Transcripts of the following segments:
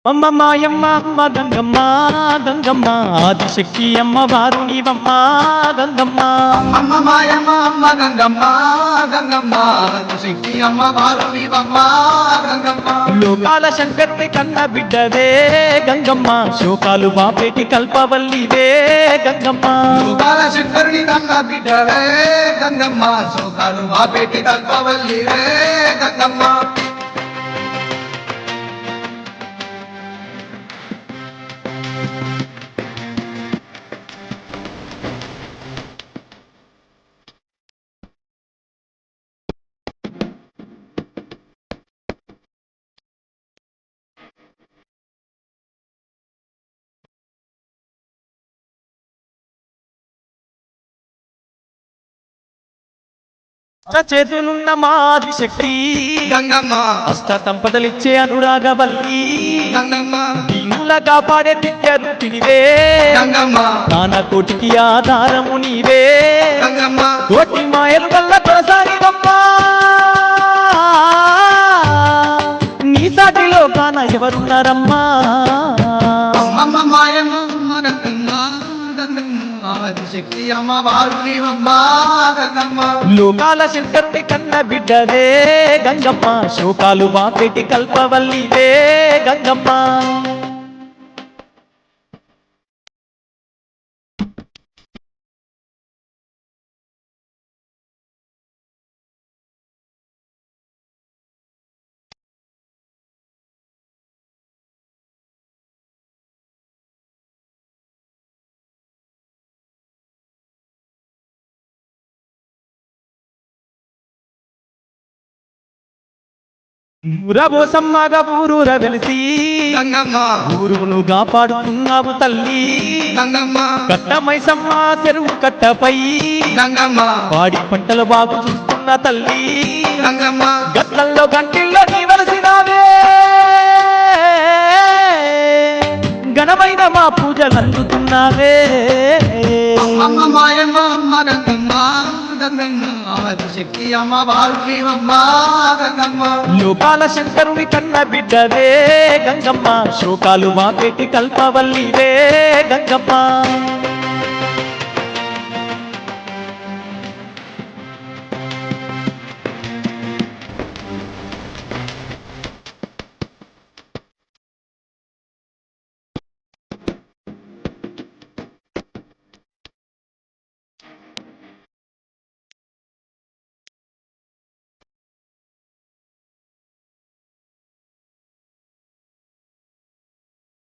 అమ్మ మాయమ్మ అమ్మ గంగమ్మ గంగమ్మ ఆదిశక్తి అమ్మవారు నీవమ్మ గంగమ్మ. అమ్మ మాయమ్మ అమ్మ గంగమ్మ గంగమ్మ శక్తి అమ్మవారు నీవమ్మ గంగమ్మ. లోకాల శంకరుని కన్న బిడ్డవే గంగమ్మ, శోకాలు బాపేటి కల్పవల్లివే గంగమ్మ. లోకాల శంకరుని కన్న బిడ్డవే గంగమ్మ, శోకాలు బాపేటి కల్పవల్లివే గంగమ్మ. చేతులున్న మాది శక్తి గంగమ్మ, అష్ట సంపదలిచ్చే అనురాగవల్లి గంగమ్మ, దీనుల కాపాడే దివ్యరూపినివే గంగమ్మ, నాన్న కోటికి ఆధారము నీవే గంగమ్మ. కోటి మాయలు వల్ల కొనసాగివమ్మా, నీ సాటిలో కాన ఎవరున్నారమ్మా. అమ్మ మాయమ్మ గంగమ్మ గంగమ్మ శక్తి అమ్మవారు నీవమ్మ గంగమ్మ. లోకాల శంకరుని కన్న బిడ్డవే గంగమ్మ, శోకాలు బాపెటి కల్పవల్లివే గంగమ్మ. ఊరబోసమ్మగా ఊరూర వెలిసి గంగమ్మ, ఊరును కాపాడుతున్నావు తల్లి గంగమ్మ, కట్టమైసమ్మ చెరువు కట్టపై గంగమ్మ, పాడి పంటలు బాగు చూస్తున్న తల్లి గంగమ్మ. గట్లల్లో గంటిల్లో నీ వలసినావే, ఘనమైన మా పూజలు అందుతున్నావే. అమ్మ మాయమ్మ అమ్మ గంగమ్మ గంగమ్మ శక్తి అమ్మవారు నీవమ్మ గంగమ్మ. లోకాల శంకరుని కన్న బిడ్డవే గంగమ్మ, శోకాలు మాపేటి కల్పవల్లివే గంగమ్మ.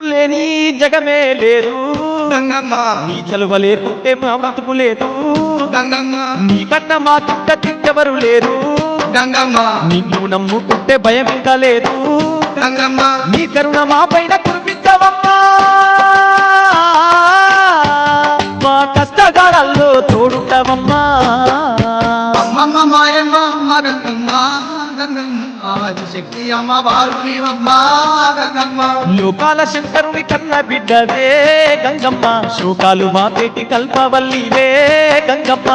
లేని జగమే లేదు గంగమ్మ, నీ చలువ లేకుంటే మా బతుకు లేదు గంగమ్మ, నీ కన్నా మా చుట్ట తిట్టెవరు లేరు గంగమ్మ, నిన్ను నమ్ముకుంటే భయం ఇంకా లేదు గంగమ్మ. నీ కరుణ మా పైన కురిపించవమ్మా, మా కష్టకాలాల్లో తోడుంటావమ్మా. అమ్మ మాయమ్మ అమ్మ గంగమ్మ గంగమ్మ శక్తి అమ్మవారు నీవమ్మ గంగమ్మ. లోకాల శంకరుని కన్న బిడ్డవే గంగమ్మ, శోకాలు మాపేటి కల్పవల్లివే గంగమ్మ.